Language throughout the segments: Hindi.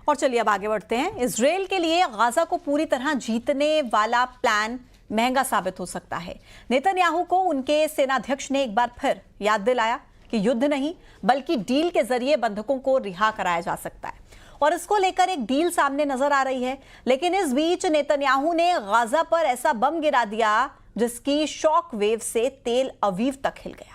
और चलिए अब आगे बढ़ते हैं। इजराइल के लिए गाजा को पूरी तरह जीतने वाला प्लान महंगा साबित हो सकता है। नेतन्याहू को उनके सेनाध्यक्ष ने एक बार फिर याद दिलाया कि युद्ध नहीं बल्कि डील के जरिए बंधकों को रिहा कराया जा सकता है और इसको लेकर एक डील सामने नजर आ रही है। लेकिन इस बीच नेतन्याहू ने गाजा पर ऐसा बम गिरा दिया जिसकी शॉक वेव से तेल अवीव तक हिल गया।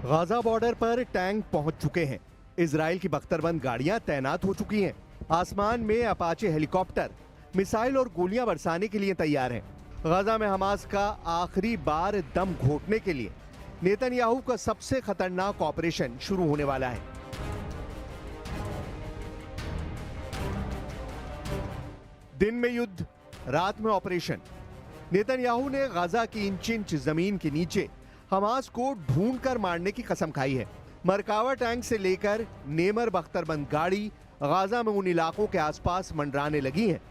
गाजा बॉर्डर पर टैंक पहुंच चुके हैं। इजराइल की बख्तरबंद गाड़ियां तैनात हो चुकी हैं। आसमान में अपाचे हेलीकॉप्टर मिसाइल और गोलियां बरसाने के लिए तैयार हैं। गाजा में हमास का आखिरी बार दम घोटने के लिए नेतन्याहू का सबसे खतरनाक ऑपरेशन शुरू होने वाला है। दिन में युद्ध, रात में ऑपरेशन। नेतन्याहू ने गाजा की इंच इंच जमीन के नीचे हमास को ढूंढकर मारने की कसम खाई है। मरकावा टैंक से लेकर नेमर बख्तरबंद गाड़ी गाजा में उन इलाकों के आसपास मंडराने लगी हैं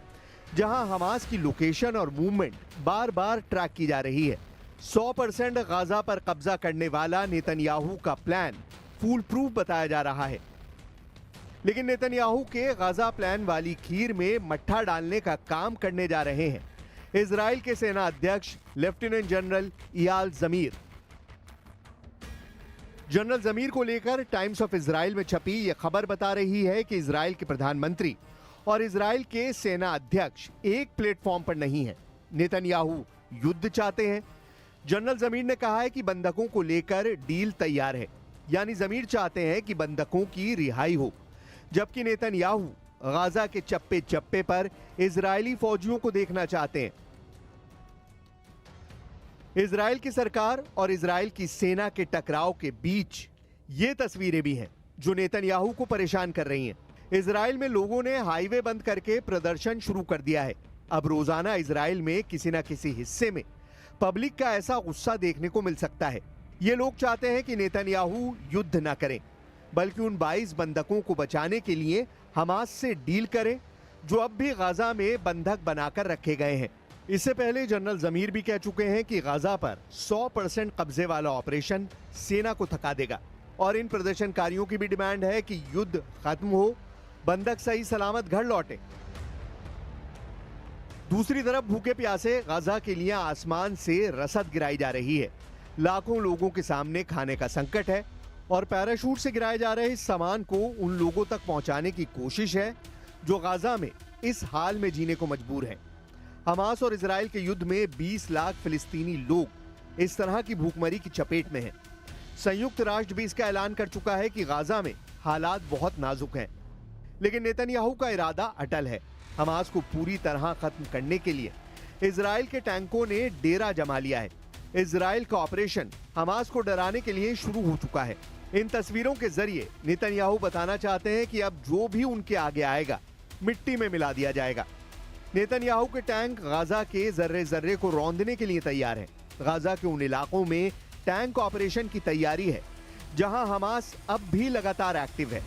जहां हमास की लोकेशन और मूवमेंट बार बार ट्रैक की जा रही है। 100% गाजा पर कब्जा करने वाला नेतन्याहू का प्लान फूल प्रूफ बताया जा रहा है। लेकिन नेतन्याहू के गाजा प्लान वाली खीर में मट्ठा डालने का काम करने जा रहे हैं इजराइल के सेना अध्यक्ष लेफ्टिनेंट जनरल इयाल जमीर। जनरल जमीर को लेकर टाइम्स ऑफ इजराइल में छपी यह खबर बता रही है कि इजराइल के प्रधानमंत्री और इजराइल के सेना अध्यक्ष एक प्लेटफॉर्म पर नहीं है। नेतन्याहू युद्ध चाहते हैं। जनरल जमीर ने कहा है कि बंधकों को लेकर डील तैयार है, यानी जमीर चाहते हैं कि बंधकों की रिहाई हो, जबकि नेतन्याहू गाजा के चप्पे चप्पे पर इजरायली फौजियों को देखना चाहते हैं। इजराइल की सरकार और इजराइल की सेना के टकराव के बीच ये तस्वीरें भी हैं जो नेतन्याहू को परेशान कर रही हैं। इजराइल में लोगों ने हाईवे बंद करके प्रदर्शन शुरू कर दिया है। अब रोजाना इजराइल में किसी न किसी हिस्से में पब्लिक का ऐसा गुस्सा देखने को मिल सकता है। ये लोग चाहते हैं कि नेतन्याहू युद्ध न करें बल्कि उन 22 बंधकों को बचाने के लिए हमास से डील करें जो अब भी गाजा में बंधक बनाकर रखे गए हैं। इससे पहले जनरल जमीर भी कह चुके हैं कि गाजा पर 100% कब्जे वाला ऑपरेशन सेना को थका देगा और इन प्रदर्शनकारियों की भी डिमांड है कि युद्ध खत्म हो, बंधक सही सलामत घर लौटे। दूसरी तरफ भूखे प्यासे गाजा के लिए आसमान से रसद गिराई जा रही है। लाखों लोगों के सामने खाने का संकट है और पैराशूट से गिराए जा रहे इस सामान को उन लोगों तक पहुंचाने की कोशिश है जो गाजा में इस हाल में जीने को मजबूर हैं। हमास और इजराइल के युद्ध में 20 लाख फिलिस्तीनी लोग इस तरह की भूखमरी की चपेट में हैं। संयुक्त राष्ट्र भी इसका ऐलान कर चुका है कि गाजा में हालात बहुत नाजुक हैं, लेकिन नेतन्याहू का इरादा अटल है। हमास को पूरी तरह खत्म करने के लिए इजराइल के टैंकों ने डेरा जमा लिया है। इजराइल का ऑपरेशन हमास को डराने के लिए शुरू हो चुका है। इन तस्वीरों के जरिए नेतन्याहू बताना चाहते हैं कि अब जो भी उनके आगे आएगा मिट्टी में मिला दिया जाएगा। नेतन्याहू के टैंक गाजा के जर्रे जर्रे को रौंदने के लिए तैयार हैं। गाजा के उन इलाकों में टैंक ऑपरेशन की तैयारी है जहां हमास अब भी लगातार एक्टिव है।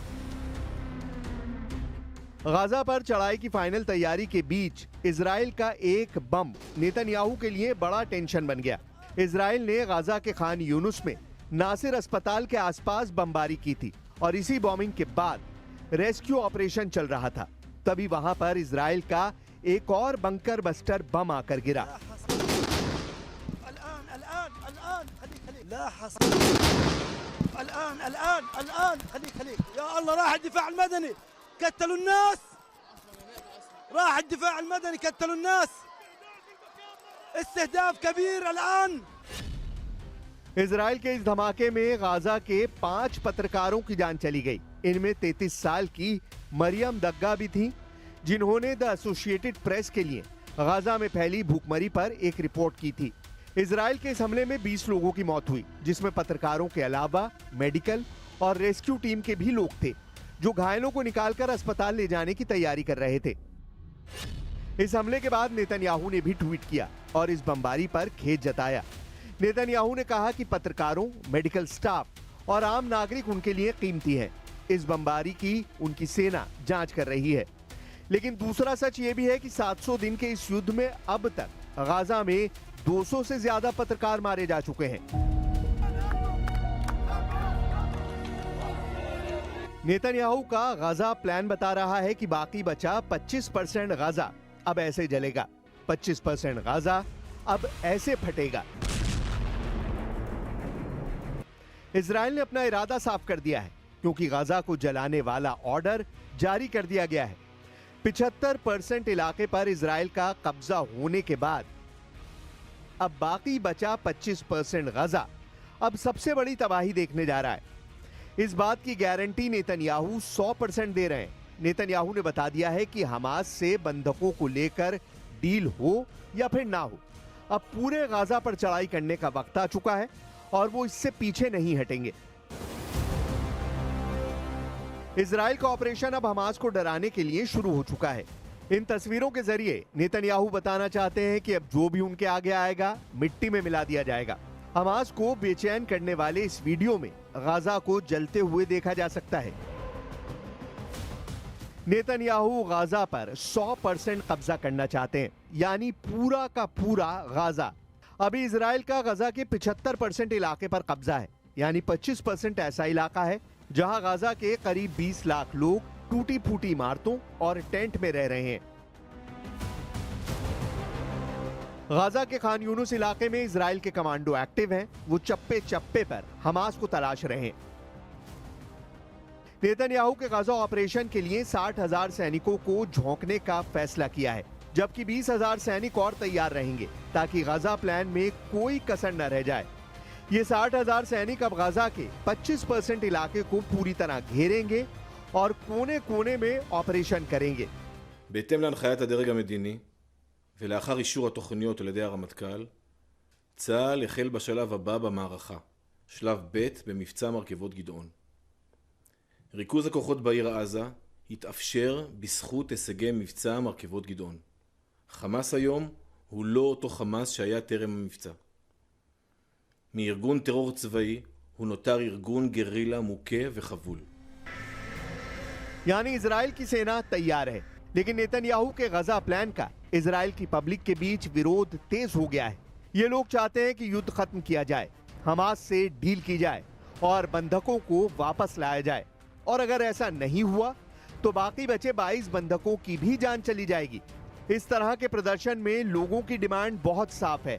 गाजा पर चढ़ाई की फाइनल तैयारी के बीच इजराइल का एक बम नेतन्याहू के लिए बड़ा टेंशन बन गया। इजराइल ने गाजा के खान यूनुस में नासिर अस्पताल के आसपास बमबारी की थी और इसी बॉम्बिंग के बाद रेस्क्यू ऑपरेशन चल रहा था। तभी वहां पर इजराइल का एक और बंकर बस्टर बम आकर गिरा। इजराइल के इस धमाके में गाजा के 5 पत्रकारों की जान चली गई। इनमें 33 साल की मरियम दग्गा भी थी जिन्होंने द एसोसिएटेड प्रेस के लिए गाजा में फैली भूखमरी पर एक रिपोर्ट की थी। इजराइल के इस हमले में 20 लोगों की मौत हुई, जिसमें पत्रकारों के अलावा मेडिकल और रेस्क्यू टीम के भी लोग थे जो घायलों को निकालकर अस्पताल ले जाने की तैयारी कर रहे थे। इस हमले के बाद नेतन्याहू ने भी ट्वीट किया और इस बमबारी पर खेद जताया। नेतन्याहू ने कहा कि पत्रकारों, मेडिकल स्टाफ और आम नागरिक उनके लिए कीमती हैं। इस बमबारी की उनकी सेना जांच कर रही है। लेकिन दूसरा सच ये भी है कि 700 दिन के इस युद्ध में अब तक गाजा में 200 से ज्यादा पत्रकार मारे जा चुके हैं। नेतन्याहू का गाजा प्लान बता रहा है कि बाकी बचा 25% गाजा अब ऐसे जलेगा, 25% गाजा अब ऐसे फटेगा। इजराइल ने अपना इरादा साफ कर दिया है क्योंकि गाजा को जलाने वाला ऑर्डर जारी कर दिया गया है। 75% इलाके पर इजराइल का कब्जा होने के बाद अब बाकी बचा 25% गाजा अब सबसे बड़ी तबाही देखने जा रहा है। इस बात की गारंटी नेतन्याहू 100% दे रहे हैं। नेतन्याहू ने बता दिया है कि हमास से बंधकों को लेकर डील हो या फिर ना हो, अब पूरे गाजा पर चढ़ाई करने का वक्त आ चुका है और वो इससे पीछे नहीं हटेंगे। इजराइल का ऑपरेशन अब हमास को डराने के लिए शुरू हो चुका है। इन तस्वीरों के जरिए नेतन्याहू बताना चाहते हैं कि अब जो भी उनके आगे आएगा मिट्टी में मिला दिया जाएगा। हमास को बेचैन करने वाले इस वीडियो में गाजा को जलते हुए देखा जा सकता है। नेतन्याहू गाजा पर 100% कब्जा करना चाहते हैं, यानी पूरा का पूरा गाजा। अभी इजराइल का गाजा के 75% इलाके पर कब्जा है, यानी 25% ऐसा इलाका है जहां गाजा के करीब 20 लाख लोग टूटी फूटी इमारतों और टेंट में रह रहे हैं। गाजा के खान यूनुस इलाके में इजराइल के कमांडो एक्टिव हैं। वो चप्पे चप्पे पर हमास को तलाश रहे हैं। नेतन्याहू के गाजा ऑपरेशन के लिए 60,000 सैनिकों को झोंकने का फैसला किया है, जबकि 20,000 सैनिक और तैयार रहेंगे ताकि गाजा प्लान में कोई कसर न रह जाए। ये 60,000 सैनिक अब गाजा के 25% इलाके को पूरी तरह घेरेंगे और कोने कोने में ऑपरेशन करेंगे। בהתאם להנחיית הדרג המדיני ולאחר אישור התוכניות על ידי הרמטכ"ל, צה"ל החל בשלב הבא במערכה, שלב ב' במבצע מרכבות גדעון. ריכוז הכוחות בעיר עזה התאפשר בזכות הישגי מבצע מרכבות גדעון. חמאס היום הוא לא אותו חמאס שהיה טרם המבצע. מארגון טרור צבאי הוא נותר ארגון גרילה מוכה וחבול. यानी इजराइल की सेना तैयार है, लेकिन नेतन्याहू के गाजा प्लान का इजराइल की पब्लिक के बीच विरोध तेज हो गया है। ये लोग चाहते हैं कि युद्ध खत्म किया जाए, हमास से डील की जाए और बंधकों को वापस लाया जाए। और अगर ऐसा नहीं हुआ तो बाकी बचे 22 बंधकों की भी जान चली जाएगी। इस तरह के प्रदर्शन में लोगों की डिमांड बहुत साफ है: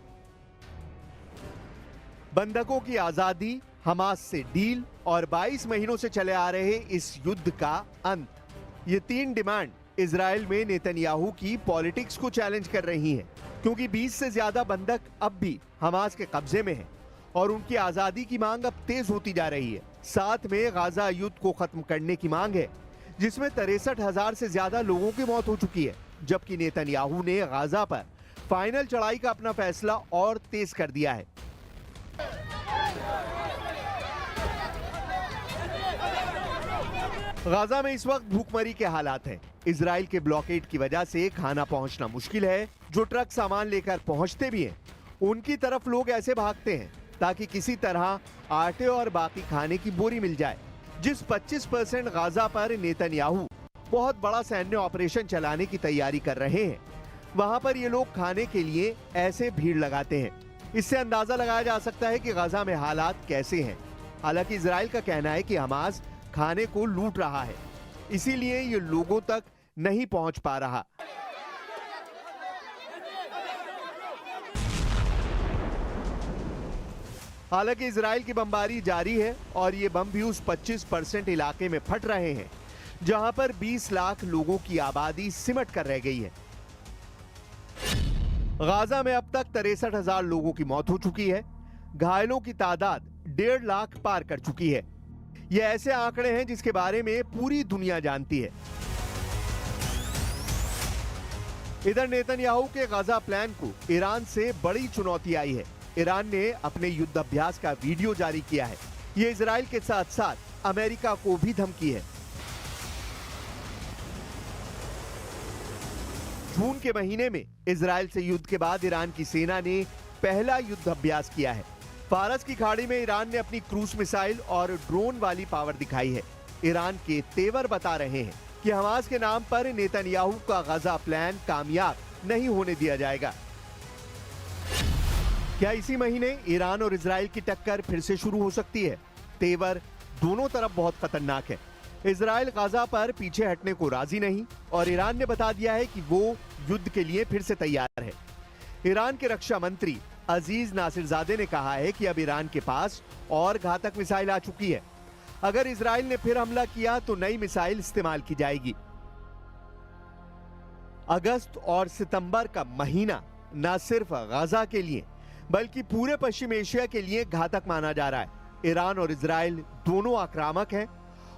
बंधकों की आजादी, हमास से डील और 22 महीनों से चले आ रहे इस युद्ध का अंत। ये तीन डिमांड इजराइल में नेतन्याहू की पॉलिटिक्स को चैलेंज कर रही हैं, क्योंकि 20 से ज्यादा बंधक अब भी हमास के कब्जे में हैं और उनकी आजादी की मांग अब तेज होती जा रही है। साथ में गाजा युद्ध को खत्म करने की मांग है, जिसमें 63,000 से ज्यादा लोगों की मौत हो चुकी है, जबकि नेतन्याहू ने गाजा पर फाइनल चढ़ाई का अपना फैसला और तेज कर दिया है। गाजा में इस वक्त भूखमरी के हालात हैं। इजराइल के ब्लॉकेड की वजह से खाना पहुंचना मुश्किल है। जो ट्रक सामान लेकर पहुंचते भी हैं, उनकी तरफ लोग ऐसे भागते हैं ताकि किसी तरह आटे और बाकी खाने की बोरी मिल जाए। जिस 25% गाजा पर नेतन्याहू बहुत बड़ा सैन्य ऑपरेशन चलाने की तैयारी कर रहे हैं, वहां पर ये लोग खाने के लिए ऐसे भीड़ लगाते हैं। इससे अंदाजा लगाया जा सकता है कि गाजा में हालात कैसे हैं। हालांकि इजराइल का कहना है कि हमास खाने को लूट रहा है, इसीलिए ये लोगों तक नहीं पहुंच पा रहा। हालांकि इजराइल की बमबारी जारी है और ये बम भी उस 25% इलाके में फट रहे हैं जहां पर 20 लाख लोगों की आबादी सिमट कर रह गई है। गाजा में अब तक 63,000 लोगों की मौत हो चुकी है। घायलों की तादाद 1.5 लाख पार कर चुकी है। ये ऐसे आंकड़े हैं जिसके बारे में पूरी दुनिया जानती है। इधर नेतन्याहू के गाजा प्लान को ईरान से बड़ी चुनौती आई है। ईरान ने अपने युद्ध अभ्यास का वीडियो जारी किया है। ये इजराइल के साथ साथ अमेरिका को भी धमकी है। जून के महीने में इजराइल से युद्ध के बाद ईरान की सेना ने पहला युद्ध अभ्यास किया है। फारस की खाड़ी में ईरान ने अपनी क्रूज मिसाइल और ड्रोन वाली पावर दिखाई है। ईरान के तेवर बता रहे हैं कि हमास के नाम पर नेतन्याहू का गजा प्लान कामयाब नहीं होने दिया जाएगा। क्या इसी महीने ईरान और इजराइल की टक्कर फिर से शुरू हो सकती है? तेवर दोनों तरफ बहुत खतरनाक है। इजराइल गाजा पर पीछे हटने को राजी नहीं और ईरान ने बता दिया है कि वो युद्ध के लिए फिर से तैयार है। ईरान के रक्षा मंत्री अजीज नासिरजादे ने कहा है कि अब ईरान के पास और घातक मिसाइल आ चुकी है। अगर इजराइल ने फिर हमला किया तो नई मिसाइल इस्तेमाल की जाएगी। अगस्त और सितंबर का महीना न सिर्फ गाजा के लिए बल्कि पूरे पश्चिम एशिया के लिए घातक माना जा रहा है। ईरान और इजराइल दोनों आक्रामक हैं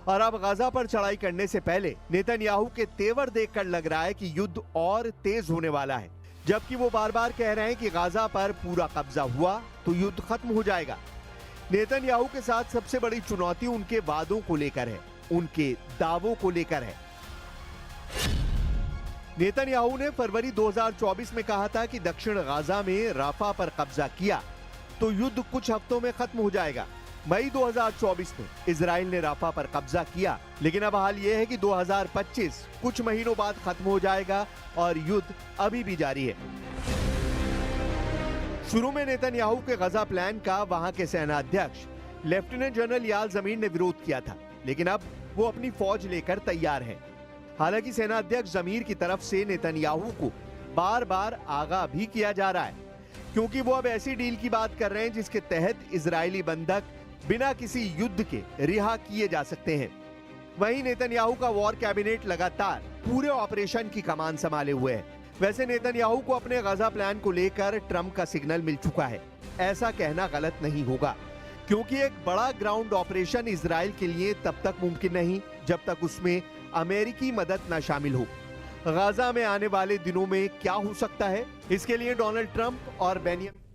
और अब गाजा पर चढ़ाई करने से पहले नेतन्याहू के तेवर देखकर लग रहा है कि युद्ध और तेज होने वाला है, जबकि वो बार बार कह रहे हैं कि गाजा पर पूरा कब्जा हुआ तो युद्ध खत्म हो जाएगा। नेतन्याहू के साथ सबसे बड़ी चुनौती उनके वादों को लेकर है, उनके दावों को लेकर है। नेतन्याहू ने फरवरी 2024 में कहा था कि दक्षिण गाजा में राफा पर कब्जा किया तो युद्ध कुछ हफ्तों में खत्म हो जाएगा। मई 2024 में इजराइल ने राफा पर कब्जा किया, लेकिन अब हाल यह है कि 2025 कुछ महीनों बाद खत्म हो जाएगा और युद्ध अभी भी जारी है। शुरू में नेतन्याहू के गजा प्लान का वहां के सेनाध्यक्ष लेफ्टिनेंट जनरल याल जमीर ने विरोध किया था, लेकिन अब वो अपनी फौज लेकर तैयार है। हालांकि सेनाध्यक्ष जमीर की तरफ से नेतन्याहू को बार बार आगाह भी किया जा रहा है, क्योंकि वो अब ऐसी डील की बात कर रहे हैं जिसके तहत इजरायली बंधक बिना किसी युद्ध के रिहा किए जा सकते हैं। वहीं नेतन्याहू का वॉर कैबिनेट लगातार पूरे ऑपरेशन की कमान संभाले हुए है। वैसे नेतन्याहू को अपने गजा प्लान को लेकर ट्रंप का सिग्नल मिल चुका है। ऐसा कहना गलत नहीं होगा, क्योंकि एक बड़ा ग्राउंड ऑपरेशन इजराइल के लिए तब तक मुमकिन नहीं जब तक उसमें अमेरिकी मदद न शामिल हो। गाजा में आने वाले दिनों में क्या हो सकता है, इसके लिए डोनाल्ड ट्रंप और बेनियामिन